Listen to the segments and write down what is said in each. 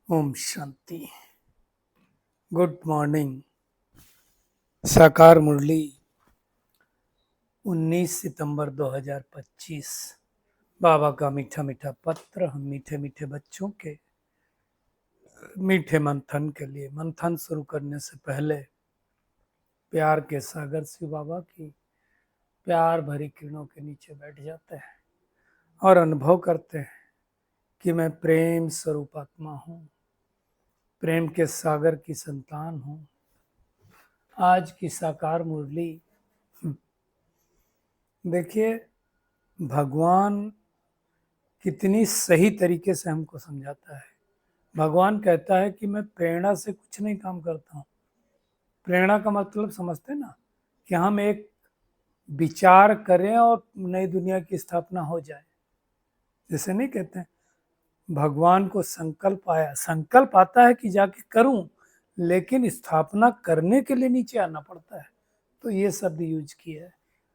Om Shanti. Good morning. साकार मुरली 19 सितंबर 2025। बाबा का मीठा मीठा पत्र हम मीठे मीठे बच्चों के मीठे मंथन के लिए। मंथन शुरू करने से पहले प्यार के सागर शिव बाबा की प्यार भरी किरणों के नीचे बैठ जाते हैं और अनुभव करते हैं कि मैं प्रेम स्वरूप आत्मा हूँ, प्रेम के सागर की संतान हूँ। आज की साकार मुरली देखिए, भगवान कितनी सही तरीके से हमको समझाता है। भगवान कहता है कि मैं प्रेरणा से कुछ नहीं काम करता हूँ। प्रेरणा का मतलब समझते ना, कि हम एक विचार करें और नई दुनिया की स्थापना हो जाए। जैसे नहीं कहते हैं, भगवान को संकल्प आया, संकल्प आता है कि जाके करूं, लेकिन स्थापना करने के लिए नीचे आना पड़ता है। तो ये शब्द यूज किया है,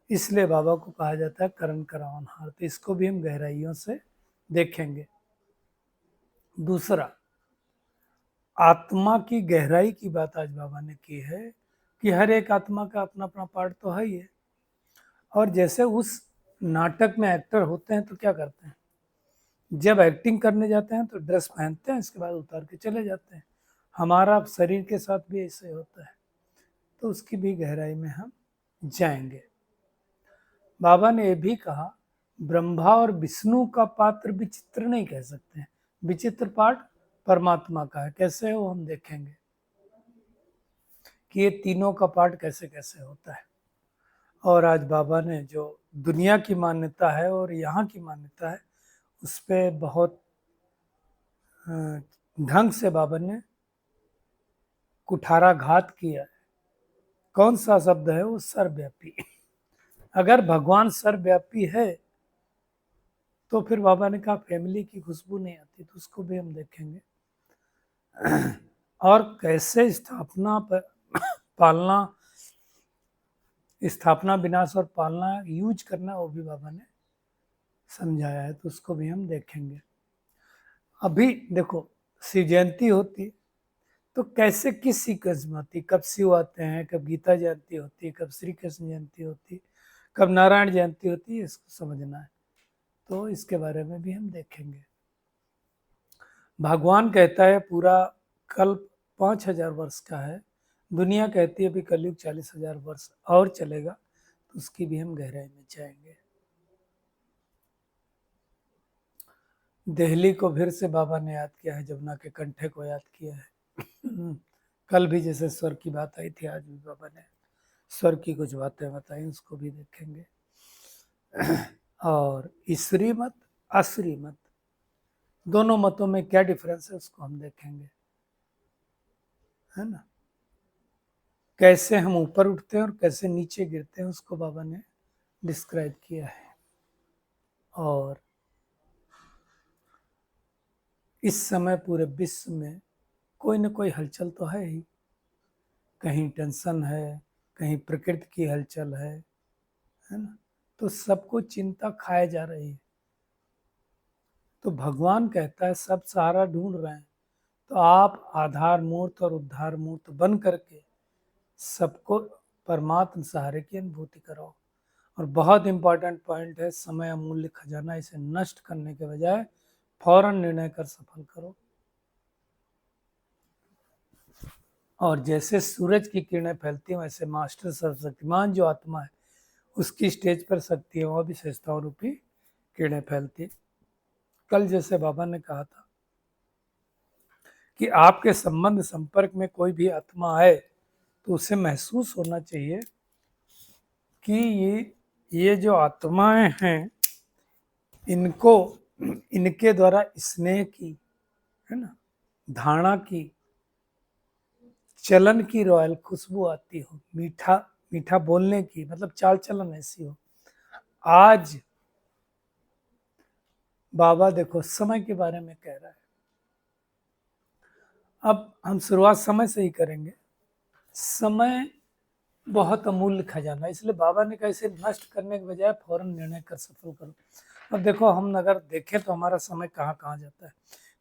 इसलिए बाबा को कहा जाता है करण करावनहार। तो इसको भी हम गहराइयों से देखेंगे। दूसरा, आत्मा की गहराई की बात आज बाबा ने की है कि हर एक आत्मा का अपना अपना पार्ट तो है ही है। और जैसे उस नाटक में एक्टर होते हैं तो क्या करते हैं, जब एक्टिंग करने जाते हैं तो ड्रेस पहनते हैं, इसके बाद उतार के चले जाते हैं। हमारा शरीर के साथ भी ऐसे होता है, तो उसकी भी गहराई में हम जाएंगे। बाबा ने यह भी कहा, ब्रह्मा और विष्णु का पात्र विचित्र नहीं कह सकते हैं, विचित्र पार्ट परमात्मा का है। कैसे है वो हम देखेंगे कि ये तीनों का पार्ट कैसे कैसे होता है। और आज बाबा ने जो दुनिया की मान्यता है और यहाँ की मान्यता है, उस पर बहुत ढंग से बाबा ने कुठाराघात किया है। कौन सा शब्द है वो? सर्वव्यापी। अगर भगवान सर्वव्यापी है तो फिर बाबा ने कहा फैमिली की खुशबू नहीं आती, तो उसको भी हम देखेंगे। और कैसे स्थापना पालना, स्थापना विनाश और पालना यूज करना, वो भी बाबा ने समझाया है, तो उसको भी हम देखेंगे। अभी देखो, शिव जयंती होती तो कैसे किस सीक्वेंस में होती, कब शिव आते हैं, कब गीता जयंती होती है, कब श्री कृष्ण जयंती होती, कब नारायण जयंती होती है, इसको समझना है। तो इसके बारे में भी हम देखेंगे। भगवान कहता है पूरा कल्प 5000 वर्ष का है, दुनिया कहती है अभी कलयुग 40,000 वर्ष और चलेगा, तो उसकी भी हम गहराई में जाएंगे। दिल्ली को फिर से बाबा ने याद किया है, जमुना के कंठे को याद किया है। कल भी जैसे स्वर की बात आई थी, आज भी बाबा ने स्वर की कुछ बातें बताई, उसको भी देखेंगे। और ईश्वरी मत, आसुरी मत, दोनों मतों में क्या डिफरेंस है उसको हम देखेंगे, है ना। कैसे हम ऊपर उठते हैं और कैसे नीचे गिरते हैं, उसको बाबा ने डिस्क्राइब किया है। और इस समय पूरे विश्व में कोई ना कोई हलचल तो है ही, कहीं टेंशन है, कहीं प्रकृति की हलचल है ना। तो सबको चिंता खाए जा रही है। तो भगवान कहता है सब सहारा ढूंढ रहे हैं, तो आप आधार मूर्त और उद्धार मूर्त बन करके सबको परमात्म सहारे की अनुभूति कराओ। और बहुत इंपॉर्टेंट पॉइंट है, समय अमूल्य खजाना, इसे नष्ट करने के बजाय फौरन निर्णय कर सफल करो। और जैसे सूरज की किरणें फैलती हैं, वैसे मास्टर सर्वशक्तिमान जो आत्मा है, उसकी स्टेज पर शक्ति है, वह विशेषताओं रूपी किरणें फैलती। कल जैसे बाबा ने कहा था कि आपके संबंध संपर्क में कोई भी आत्मा आए तो उसे महसूस होना चाहिए कि ये जो आत्माएं हैं, इनको इनके द्वारा स्नेह की, है ना, धारणा की, चलन की रॉयल खुशबू आती हो, मीठा मीठा बोलने की, मतलब चाल चलन ऐसी हो। आज बाबा देखो समय के बारे में कह रहा है। अब हम शुरुआत समय से ही करेंगे। समय बहुत अमूल्य खजाना, इसलिए बाबा ने कहा इसे नष्ट करने के बजाय फौरन निर्णय कर सफल करो। अब देखो, हम अगर देखें तो हमारा समय कहाँ कहाँ जाता है।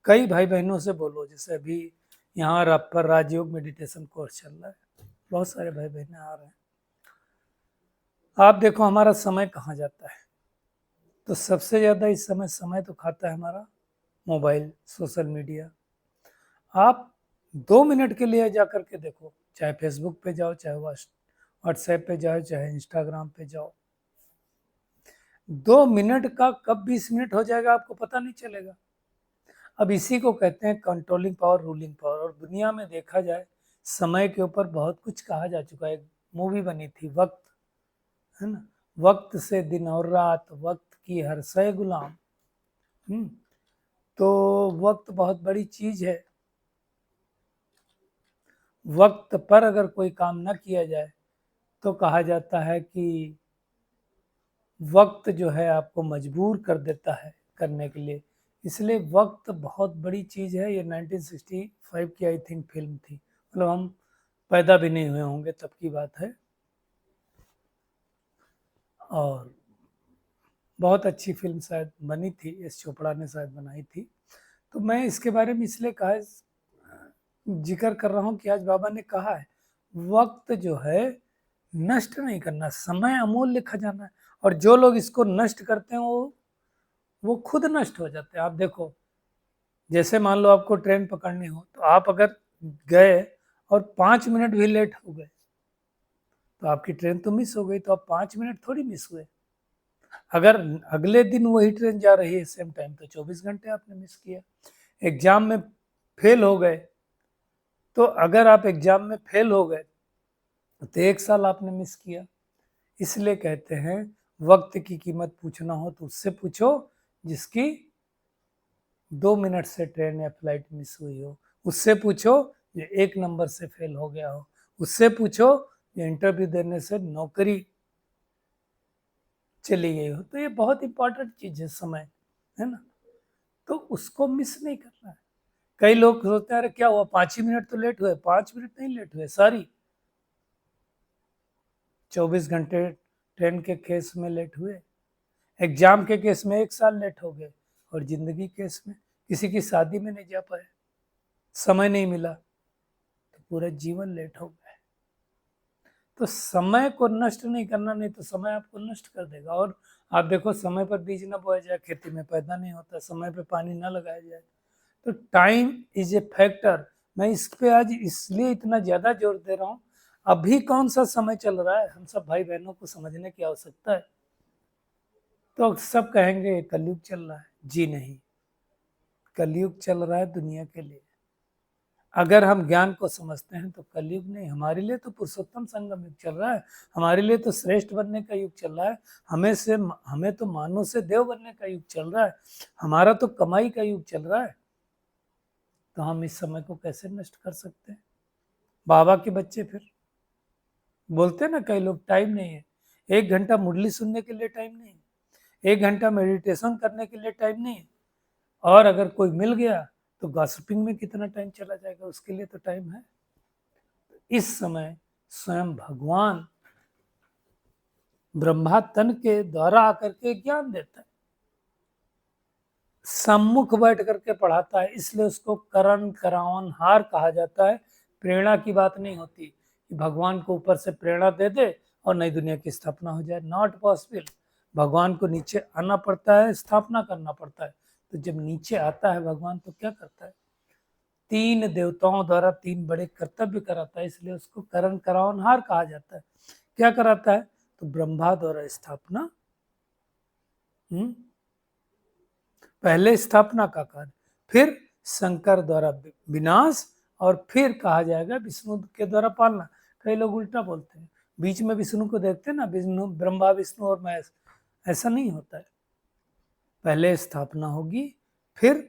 कई भाई बहनों से बोलो, जैसे अभी यहाँ पर राजयोग मेडिटेशन कोर्स चल रहा है, बहुत सारे भाई बहन आ रहे हैं। आप देखो हमारा समय कहाँ जाता है, तो सबसे ज्यादा इस समय तो खाता है हमारा मोबाइल, सोशल मीडिया। आप 2 मिनट के लिए जा करके देखो, चाहे फेसबुक पे जाओ, चाहे व्हाट्सएप पे जाओ, चाहे इंस्टाग्राम पे जाओ, 2 मिनट का कब 20 मिनट हो जाएगा आपको पता नहीं चलेगा। अब इसी को कहते हैं कंट्रोलिंग पावर, रूलिंग पावर। और दुनिया में देखा जाए समय के ऊपर बहुत कुछ कहा जा चुका है। मूवी बनी थी वक्त, है ना, वक्त से दिन और रात, वक्त की हर शय गुलाम। तो वक्त बहुत बड़ी चीज है। वक्त पर अगर कोई काम न किया जाए तो कहा जाता है कि वक्त जो है आपको मजबूर कर देता है करने के लिए। इसलिए वक्त बहुत बड़ी चीज है। ये 1965 की आई थिंक फिल्म थी, मतलब हम पैदा भी नहीं हुए होंगे तब की बात है। और बहुत अच्छी फिल्म शायद बनी थी, एस चोपड़ा ने शायद बनाई थी। तो मैं इसके बारे में इसलिए जिक्र कर रहा हूँ कि आज बाबा ने कहा है वक्त जो है नष्ट नहीं करना, समय अमूल्य खजाना है। और जो लोग इसको नष्ट करते हैं वो खुद नष्ट हो जाते हैं। आप देखो, जैसे मान लो आपको ट्रेन पकड़नी हो, तो आप अगर गए और 5 मिनट भी लेट हो गए तो आपकी ट्रेन तो मिस हो गई, तो आप 5 मिनट थोड़ी मिस हुए। अगर अगले दिन वही ट्रेन जा रही है सेम टाइम, तो 24 घंटे आपने मिस किया। एग्जाम में फेल हो गए, तो अगर आप एग्जाम में फेल हो गए तो 1 साल आपने मिस किया। इसलिए कहते हैं वक्त की कीमत पूछना हो तो उससे पूछो जिसकी 2 मिनट से ट्रेन या फ्लाइट मिस हुई हो, उससे पूछो जो 1 नंबर से फेल हो गया हो, उससे पूछो जो इंटरव्यू देने से नौकरी चली गई हो। तो ये बहुत इंपॉर्टेंट चीज है समय, है ना, तो उसको मिस नहीं करना है। कई लोग सोचते हैं अरे क्या हुआ 5 ही मिनट तो लेट हुए, 5 मिनट नहीं लेट हुए, सारी 24 घंटे ट्रेन के केस में लेट हुए, एग्जाम के केस में 1 साल लेट हो गए, और जिंदगी केस में किसी की शादी में नहीं जा पाए, समय नहीं मिला, तो पूरा जीवन लेट हो गया। तो समय को नष्ट नहीं करना, नहीं तो समय आपको नष्ट कर देगा। और आप देखो समय पर बीज न बोया जाए, खेती में पैदा नहीं होता, समय पे पानी न लगाया जाए। तो टाइम इज ए फैक्टर। मैं इस पे आज इसलिए इतना ज्यादा जोर दे रहा हूँ। अभी कौन सा समय चल रहा है, हम सब भाई बहनों को समझने की आवश्यकता है। तो सब कहेंगे कलयुग चल रहा है, जी नहीं, कलयुग चल रहा है दुनिया के लिए। अगर हम ज्ञान को समझते हैं तो कलयुग नहीं, हमारे लिए तो पुरुषोत्तम संगम युग चल रहा है, हमारे लिए तो श्रेष्ठ बनने का युग चल रहा है, हमें तो मानव से देव बनने का युग चल रहा है, हमारा तो कमाई का युग चल रहा है। तो हम इस समय को कैसे नष्ट कर सकते हैं। बाबा के बच्चे फिर बोलते हैं ना, कई लोग टाइम नहीं है, 1 घंटा मुरली सुनने के लिए टाइम नहीं, 1 घंटा मेडिटेशन करने के लिए टाइम नहीं, और अगर कोई मिल गया तो गॉसिपिंग में कितना टाइम चला जाएगा, उसके लिए तो टाइम है। इस समय स्वयं भगवान ब्रह्मा तन के द्वारा आकर के ज्ञान देता है, सम्मुख बैठ करके पढ़ाता है, इसलिए उसको करण करावन हार कहा जाता है। प्रेरणा की बात नहीं होती कि भगवान को ऊपर से प्रेरणा दे दे और नई दुनिया की स्थापना हो जाए, नॉट पॉसिबल। भगवान को नीचे आना पड़ता है, स्थापना करना पड़ता है। तो जब नीचे आता है भगवान तो क्या करता है, 3 देवताओं द्वारा 3 बड़े कर्तव्य कराता है, इसलिए उसको करण करावनहार कहा जाता है। क्या कराता है, तो ब्रह्मा द्वारा स्थापना, पहले स्थापना का कार्य, फिर शंकर द्वारा विनाश, और फिर कहा जाएगा विष्णु के द्वारा पालना। कई लोग उल्टा बोलते हैं, बीच में विष्णु को देखते हैं ना, विष्णु ब्रह्मा विष्णु और महेश, ऐसा नहीं होता है। पहले स्थापना होगी, फिर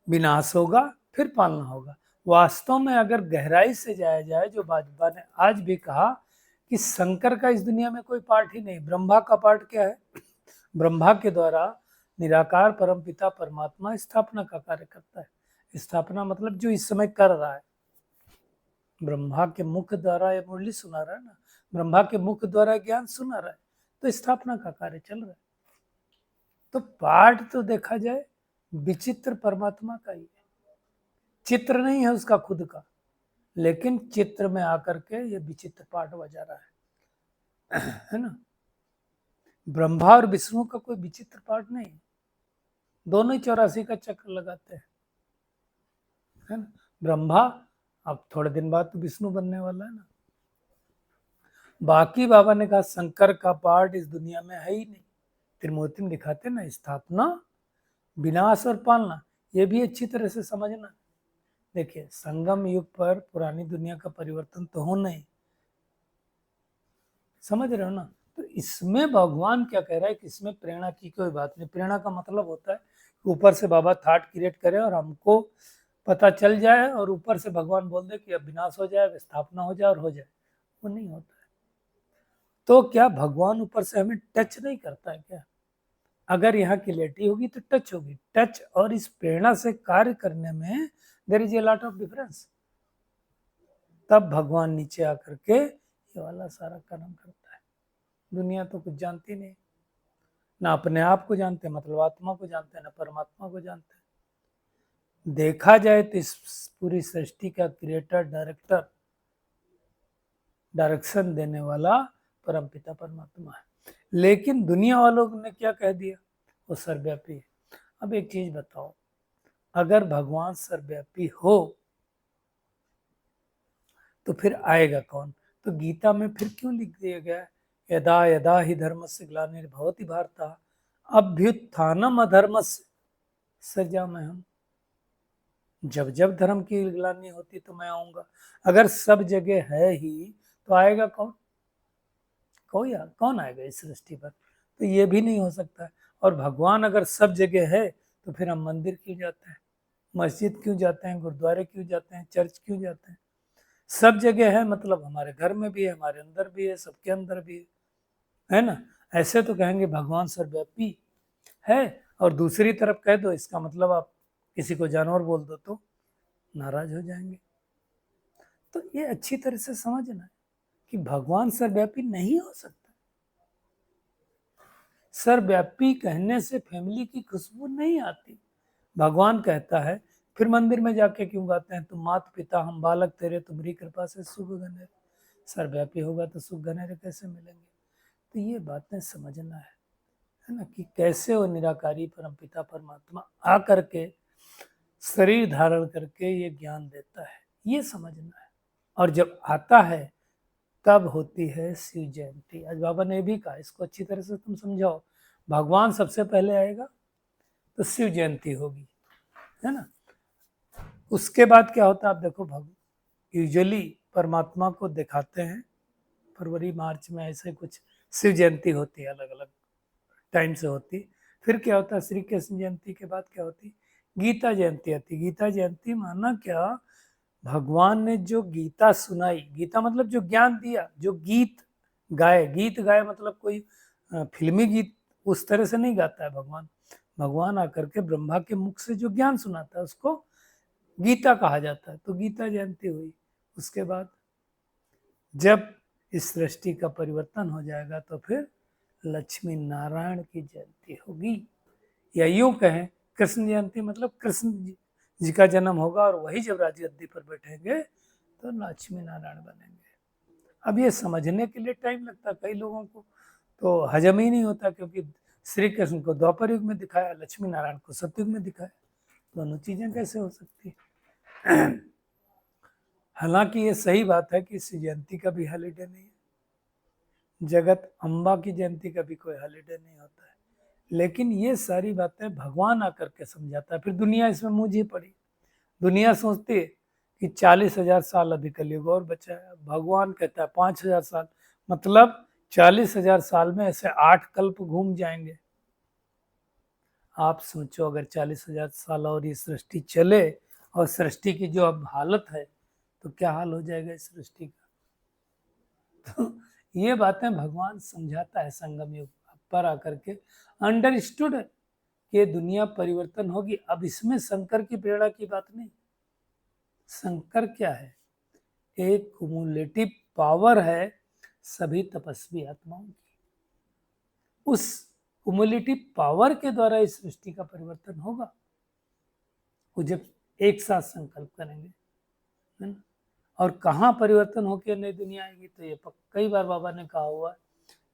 विनाश होगा, फिर पालना होगा। वास्तव में अगर गहराई से जाया जाए, जो बाबा ने आज भी कहा कि शंकर का इस दुनिया में कोई पार्ट ही नहीं, ब्रह्मा का पार्ट क्या है, ब्रह्मा के द्वारा निराकार परमपिता परमात्मा स्थापना का कार्य करता है। स्थापना मतलब जो इस समय कर रहा है, ब्रह्मा के मुख द्वारा ये मुरली सुना रहा है ना, ब्रह्मा के मुख द्वारा ज्ञान सुना रहा है, तो स्थापना का कार्य चल रहा है। तो पार्ट तो देखा जाए विचित्र परमात्मा का ही है, चित्र नहीं है उसका खुद का, लेकिन चित्र में आकर के ये विचित्र पाठ बजा रहा है ना। ब्रह्मा और विष्णु का कोई विचित्र पाठ नहीं, दोनों ही 84 का चक्र लगाते हैं, है ना। ब्रह्मा अब थोड़े दिन बाद तो विष्णु बनने वाला है ना। बाकी बाबा ने कहा शंकर का पार्ट इस दुनिया में है ही नहीं। त्रिमूर्ति में दिखाते ना, स्थापना, विनाश और पालना, ये भी अच्छी तरह से समझना। देखिए संगम युग पर पुरानी दुनिया का परिवर्तन तो होना ही, समझ रहे हो ना। तो इसमें भगवान क्या कह रहा है कि इसमें प्रेरणा की कोई बात नहीं। प्रेरणा का मतलब होता है ऊपर से बाबा थॉट क्रिएट करे और हमको पता चल जाए और ऊपर से भगवान बोल दे कि अब विनाश हो जाए, स्थापना हो जाए और हो जाए, वो नहीं होता है। तो क्या भगवान ऊपर से हमें टच नहीं करता है क्या? अगर यहाँ क्लियरिटी होगी तो टच होगी। टच और इस प्रेरणा से कार्य करने में there is a lot of difference. तब भगवान नीचे आकर के ये वाला सारा कर्म करता है। दुनिया तो कुछ जानती नहीं, ना अपने आप को जानते, मतलब आत्मा को जानते, ना परमात्मा को जानते। देखा जाए तो इस पूरी सृष्टि का क्रिएटर, डायरेक्टर, डायरेक्शन देने वाला परमपिता परमात्मा है। लेकिन दुनिया वालों ने क्या कह दिया, वो सर्वव्यापी है। अब एक चीज बताओ, अगर भगवान सर्वव्यापी हो तो फिर आएगा कौन? तो गीता में फिर क्यों लिख दिया गया, यदा यदा ही धर्मस्य ग्लानिर्भवति भारत अभ्युत्थानम अधर्मस्य सृजाम्यहम्। जब जब धर्म की ग्लानि होती तो मैं आऊंगा। अगर सब जगह है ही तो आएगा कौन? कौन आएगा इस सृष्टि पर? तो ये भी नहीं हो सकता है। और भगवान अगर सब जगह है तो फिर हम मंदिर क्यों जाते हैं, मस्जिद क्यों जाते हैं, गुरुद्वारे क्यों जाते हैं, चर्च क्यों जाते हैं? सब जगह है, मतलब हमारे घर में भी है, हमारे अंदर भी है, सबके अंदर भी है ना। ऐसे तो कहेंगे भगवान सर्वव्यापी है, और दूसरी तरफ कह दो इसका मतलब आप किसी को जानवर बोल दो तो नाराज हो जाएंगे। तो ये अच्छी तरह से समझना है कि भगवान सर्वव्यापी नहीं हो सकता। सर्वव्यापी कहने से फैमिली की खुशबू नहीं आती। भगवान कहता है, फिर मंदिर में जाके क्यों गाते हैं, तुम माता पिता हम बालक तेरे, तुम्हारी कृपा से सुख गनेरे। सर्वव्यापी होगा तो सुख गनेरे कैसे मिलेंगे? तो ये बातें समझना है ना, कि कैसे वो निराकारी परमपिता परमात्मा आ करके शरीर धारण करके ये ज्ञान देता है, ये समझना है। और जब आता है तब होती है शिव जयंती। आज बाबा ने भी कहा, इसको अच्छी तरह से तुम समझाओ। भगवान सबसे पहले आएगा तो शिव जयंती होगी, है ना। उसके बाद क्या होता है आप देखो, यूजुअली परमात्मा को दिखाते हैं फरवरी मार्च में, ऐसे कुछ शिव जयंती होती है, अलग अलग टाइम से होती। फिर क्या होता है, श्री कृष्ण जयंती के बाद क्या होती, गीता जयंती आती। गीता जयंती माना क्या, भगवान ने जो गीता सुनाई, गीता मतलब जो ज्ञान दिया, जो गीत गाए, गीत गाए मतलब कोई फिल्मी गीत उस तरह से नहीं गाता है भगवान। भगवान आकर के ब्रह्मा के मुख से जो ज्ञान सुनाता है उसको गीता कहा जाता है। तो गीता जयंती हुई। उसके बाद जब इस सृष्टि का परिवर्तन हो जाएगा तो फिर लक्ष्मी नारायण की जयंती होगी, या यूं कहें कृष्ण जयंती, मतलब कृष्ण जी का जन्म होगा और वही जब राजगद्दी पर बैठेंगे तो लक्ष्मी नारायण बनेंगे। अब ये समझने के लिए टाइम लगता है कई लोगों को, तो हजम ही नहीं होता, क्योंकि श्री कृष्ण को द्वापर युग में दिखाया, लक्ष्मी नारायण को सतयुग में दिखाया, दोनों चीजें कैसे हो सकती है? हालांकि ये सही बात है कि शिव जयंती का भी हॉलीडे नहीं है, जगत अम्बा की जयंती का भी कोई हॉलीडे नहीं होता है। लेकिन ये सारी बातें भगवान आकर के समझाता है। फिर दुनिया इसमें मुझे पड़ी, दुनिया सोचती है कि 40,000 साल अभी कलयुग और बचा है। भगवान कहता है 5,000 साल, मतलब 40,000 साल में ऐसे 8 कल्प घूम जाएंगे। आप सोचो अगर 40,000 साल और ये सृष्टि चले, और सृष्टि की जो अब हालत है तो क्या हाल हो जाएगा इस सृष्टि का। तो ये बातें भगवान समझाता है संगम युग पर आकर के। अंडरस्टूड कि दुनिया परिवर्तन होगी। अब इसमें शंकर की प्रेरणा की बात नहीं। शंकर क्या है, एक कुमुलेटिव पावर है सभी तपस्वी आत्माओं की। उस कुमुलेटिव पावर के द्वारा इस सृष्टि का परिवर्तन होगा। वो जब एक साथ संकल्प करेंगे, है ना। और कहाँ परिवर्तन होकर नई दुनिया आएगी, तो ये कई बार बाबा ने कहा हुआ है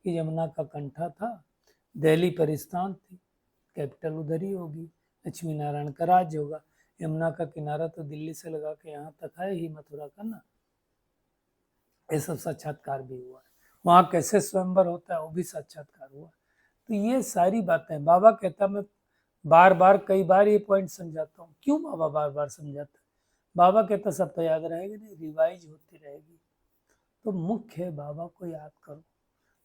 कि यमुना का कंठा था, दिल्ली परिस्थान थी, कैपिटल उधर ही होगी, लक्ष्मी नारायण का राज्य होगा। यमुना का किनारा तो दिल्ली से लगा के यहाँ तक है ही, मथुरा का ना। ये सब साक्षात्कार भी हुआ है। वहाँ कैसे स्वयंवर होता है वो भी साक्षात्कार हुआ। तो ये सारी बातें बाबा कहता, मैं बार बार कई बार ये पॉइंट समझाता हूँ। क्यों बाबा बार बार समझाता है? बाबा कहता सब तो याद रहेगा नहीं, रिवाइज होती रहेगी। तो मुख्य है बाबा को याद करो।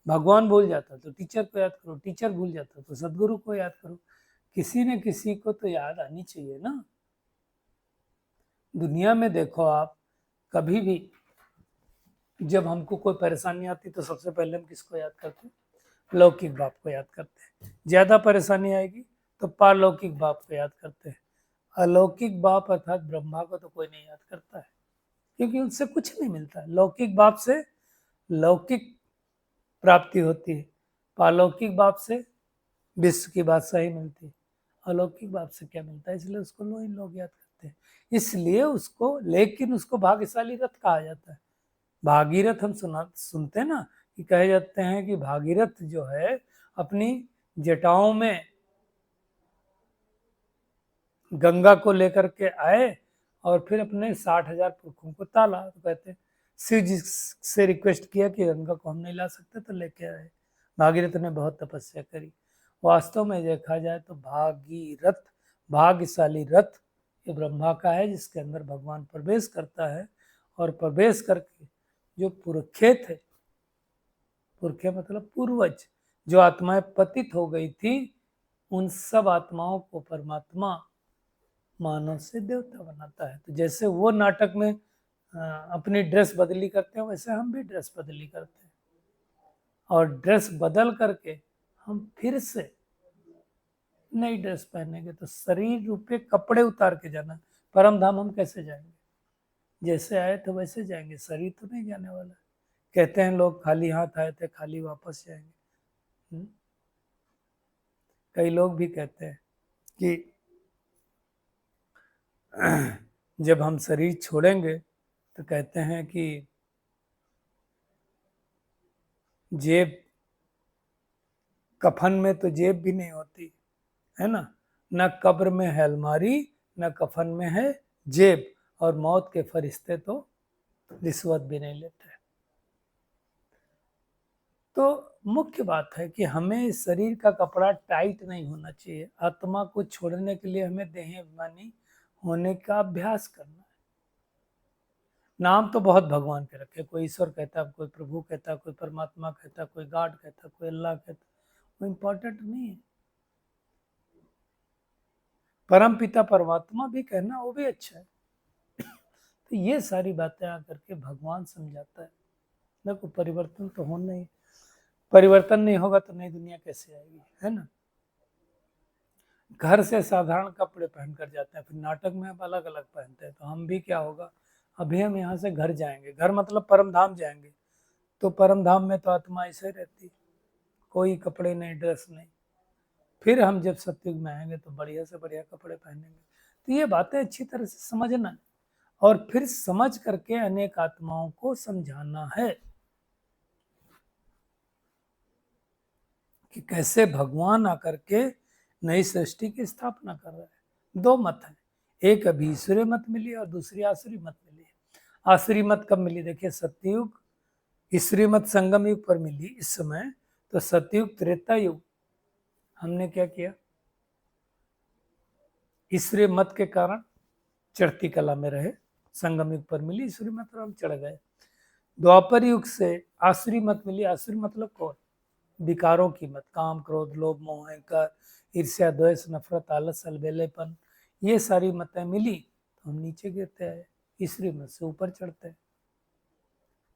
भगवान भूल जाता तो टीचर को याद करो, टीचर भूल जाता तो सदगुरु को याद करो। किसी न किसी को तो याद आनी चाहिए ना। दुनिया में देखो आप, कभी भी जब हमको कोई परेशानी आती तो सबसे पहले हम किसको याद करते हैं? लौकिक बाप को याद करते हैं। ज्यादा परेशानी आएगी तो पारलौकिक बाप को याद करते हैं। अलौकिक बाप अर्थात ब्रह्मा को तो कोई नहीं याद करता है, क्योंकि उनसे कुछ नहीं मिलता है। लौकिक बाप से लौकिक प्राप्ति होती है, पारलौकिक बाप से विश्व की बादशाही मिलती है। अलौकिक बाप से क्या मिलता है? इसलिए उसको लोग याद करते हैं। इसलिए उसको, लेकिन उसको भाग्यशाली रथ कहा जाता है। भागीरथ हम सुनते हैं ना, कि कहे जाते हैं कि भागीरथ जो है अपनी जटाओं में गंगा को लेकर के आए और फिर अपने 60,000 पुरखों को ताला। तो कहते हैं शिव जी से रिक्वेस्ट किया कि गंगा को हम नहीं ला सकते, तो लेके आए। भागीरथ ने बहुत तपस्या करी। वास्तव में देखा जाए तो भागीरथ, भाग्यशाली रथ, ये ब्रह्मा का है, जिसके अंदर भगवान प्रवेश करता है। और प्रवेश करके जो पुरखे थे, पुरखे मतलब पूर्वज, जो आत्माएं पतित हो गई थी, उन सब आत्माओं को परमात्मा मानव से देवता बनाता है। तो जैसे वो नाटक में अपनी ड्रेस बदली करते हैं, वैसे हम भी ड्रेस बदली करते हैं। और ड्रेस बदल करके हम फिर से नई ड्रेस पहनेंगे। तो शरीर रूपे कपड़े उतार के जाना। परम धाम हम कैसे जाएंगे? जैसे आए थे वैसे जाएंगे, शरीर तो नहीं जाने वाला। कहते हैं लोग खाली हाथ आए थे खाली वापस जाएंगे। कई लोग भी कहते हैं कि जब हम शरीर छोड़ेंगे तो कहते हैं कि जेब, कफन में तो जेब भी नहीं होती है ना, न कब्र में है अलमारी, न कफन में है जेब, और मौत के फरिश्ते तो रिश्वत भी नहीं लेते। तो मुख्य बात है कि हमें शरीर का कपड़ा टाइट नहीं होना चाहिए। आत्मा को छोड़ने के लिए हमें देह अभिमानी होने का अभ्यास करना है। नाम तो बहुत भगवान के रखे, कोई ईश्वर कहता है, कोई प्रभु कहता है, कोई परमात्मा कहता है, कोई गॉड कहता है, कोई अल्लाह कहता है, वो इम्पोर्टेंट नहीं है। परम पिता परमात्मा भी कहना वो भी अच्छा है। तो ये सारी बातें आकर के भगवान समझाता है। देखो परिवर्तन तो होना ही, परिवर्तन नहीं होगा तो नई दुनिया कैसे आएगी, है ना। घर से साधारण कपड़े पहन कर जाते हैं, फिर नाटक में अब अलग अलग पहनते हैं। तो हम भी क्या होगा, अभी हम यहाँ से घर जाएंगे, घर मतलब परम धाम जाएंगे, तो परम धाम में तो आत्मा ऐसे रहती, कोई कपड़े नहीं, ड्रेस नहीं। फिर हम जब सतयुग में आएंगे तो बढ़िया से बढ़िया कपड़े पहनेंगे। तो ये बातें अच्छी तरह से समझना, और फिर समझ करके अनेक आत्माओं को समझाना है कि कैसे भगवान आकर के नई सृष्टि की स्थापना कर रहे हैं। दो मत है, एक अभी ईश्वरीय मत मिली और दूसरी आसुरी मत मिली है। आसुरी मत कब मिली? देखिए सतयुग, ईश्वरीय मत संगम युग पर मिली इस समय। तो सतयुग त्रेता युग हमने क्या किया, ईश्वरीय मत के कारण चढ़ती कला में रहे। संगम युग पर मिली ईश्वरी मत और हम चढ़ गए। द्वापर युग से आसुरी मत मिली। आसुरी मतलब कौन? विकारों की मत, काम क्रोध लोभ मोह अहंकार ईर्ष्या द्वेष नफरत आलस अलबेलेपन, ये सारी मतें मिली तो हम नीचे गिरते हैं, ईश्वरी मत से ऊपर चढ़ते हैं।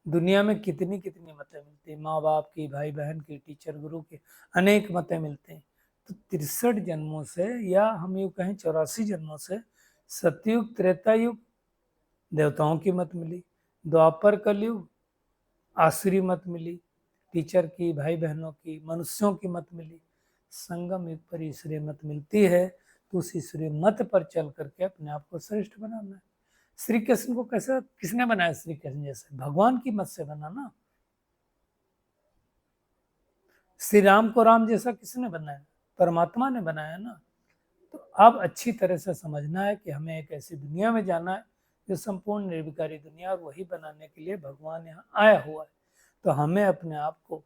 दुनिया में कितनी कितनी मतें मिलती हैं, माँ बाप की, भाई बहन की, टीचर गुरु की, अनेक मतें मिलती हैं। तो 63 जन्मों से, या हम यूँ कहें 84 जन्मों से, सतयुग त्रेता युग देवताओं की मत मिली, द्वापर कलयुग आसुरी मत मिली, टीचर की, भाई बहनों की, मनुष्यों की मत मिली, संगम युग पर ईश्वरीय मत मिलती है। तो उस ईश्वरीय मत पर चल करके अपने आप को श्रेष्ठ बनाना है। श्री कृष्ण को कैसे किसने बनाया? श्री कृष्ण जैसे भगवान की मत से बना ना। श्री राम को राम जैसा किसने बनाया? परमात्मा ने बनाया ना। तो अब अच्छी तरह से समझना है कि हमें एक ऐसी दुनिया में जाना है जो संपूर्ण निर्विकारी दुनिया, और वही बनाने के लिए भगवान यहाँ आया हुआ है। तो हमें अपने आप को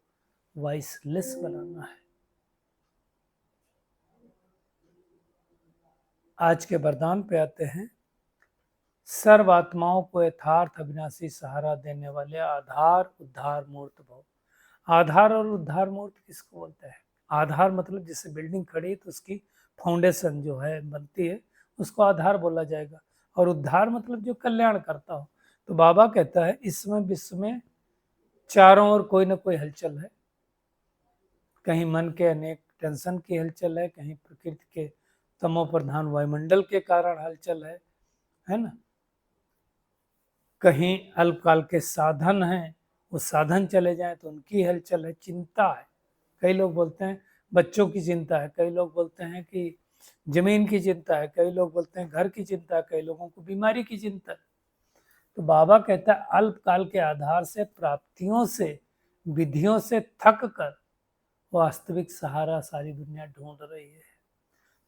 वॉइसलेस बनाना है। आज के वरदान पे आते हैं। सर्व आत्माओं को यथार्थ अविनाशी सहारा देने वाले आधार उद्धार मूर्त भव। आधार और उद्धार मूर्त किसको बोलते हैं? आधार मतलब जैसे बिल्डिंग खड़ी तो उसकी फाउंडेशन जो है बनती है, उसको आधार बोला जाएगा। और उद्धार मतलब जो कल्याण करता हो। तो बाबा कहता है इसमें विश्व में चारों ओर कोई ना कोई हलचल है। कहीं मन के अनेक टेंशन की हलचल है, कहीं प्रकृति के तमो प्रधान वायुमंडल के कारण हलचल है ना। कहीं अल्पकाल के साधन हैं, वो साधन चले जाएं तो उनकी हलचल है, चिंता है। कई लोग बोलते हैं बच्चों की चिंता है, कई लोग बोलते हैं कि जमीन की चिंता है, कई लोग बोलते हैं घर की चिंता है, कई लोगों को बीमारी की चिंता है। तो बाबा कहता है अल्पकाल के आधार से, प्राप्तियों से, विधियों से थक कर वास्तविक सहारा सारी दुनिया ढूंढ रही है।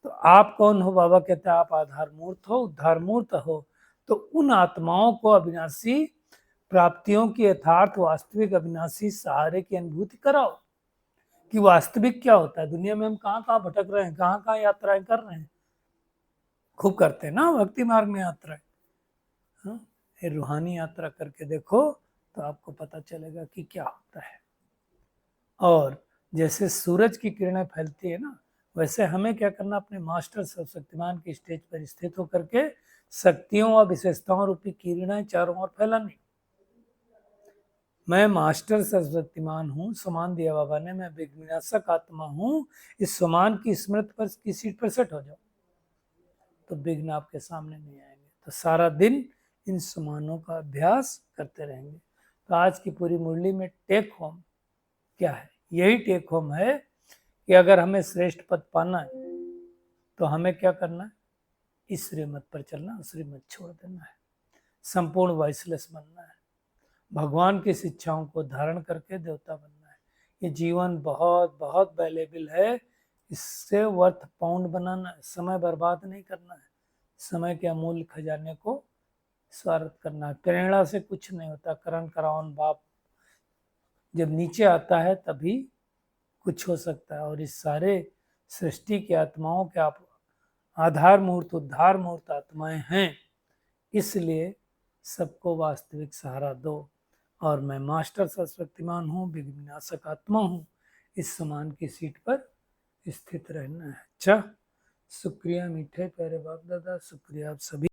तो आप कौन हो? बाबा कहते हैं आप आधार मूर्त हो, उद्धार मूर्त हो। तो उन आत्माओं को अविनाशी प्राप्तियों की यथार्थ वास्तविक अविनाशी सहारे की अनुभूति कराओ कि वास्तविक क्या होता है। दुनिया में हम कहाँ कहाँ भटक रहे हैं, कहाँ कहाँ यात्राएं कर रहे हैं, खूब करते हैं ना भक्ति मार्ग में यात्राएं। हाँ, ये रूहानी यात्रा करके देखो तो आपको पता चलेगा कि क्या होता है। और जैसे सूरज की किरणें फैलती है ना, वैसे हमें क्या करना, अपने मास्टर सर्वशक्तिमान की स्टेज पर स्थित होकर के शक्तियों और विशेषताओं रूपी किरणें चारों ओर फैलानी। मैं मास्टर सर्वशक्तिमान हूँ, समान दिया बाबा ने, मैं विघ्नविनाशक आत्मा हूँ। इस समान की स्मृति पर की सीट पर सेट हो जाओ तो विघ्न आपके सामने नहीं आएंगे। तो सारा दिन इन समानों का अभ्यास करते रहेंगे। तो आज की पूरी मुरली में टेक होम क्या है? यही टेक होम है कि अगर हमें श्रेष्ठ पद पाना है तो हमें क्या करना है? इस श्रीमत पर चलना, श्रीमत छोड़ देना है, संपूर्ण वॉइसलेस बनना है, भगवान की शिक्षाओं को धारण करके देवता बनना है। ये जीवन बहुत बहुत वैल्यूएबल है, इससे वर्थ पाउंड बनाना है। समय बर्बाद नहीं करना है, समय के अमूल्य खजाने को स्वार्थ करना है। प्रेरणा से कुछ नहीं होता, करण करावन बाप जब नीचे आता है तभी कुछ हो सकता है। और इस सारे सृष्टि की आत्माओं के आप आधार मूर्त उद्धार मूर्त आत्माएं हैं, इसलिए सबको वास्तविक सहारा दो। और मैं मास्टर सर्वशक्तिमान हूँ, विघ्नविनाशक आत्मा हूँ, इस समान की सीट पर स्थित रहना है। अच्छा, शुक्रिया मीठे प्यारे बाप दादा, शुक्रिया आप सभी।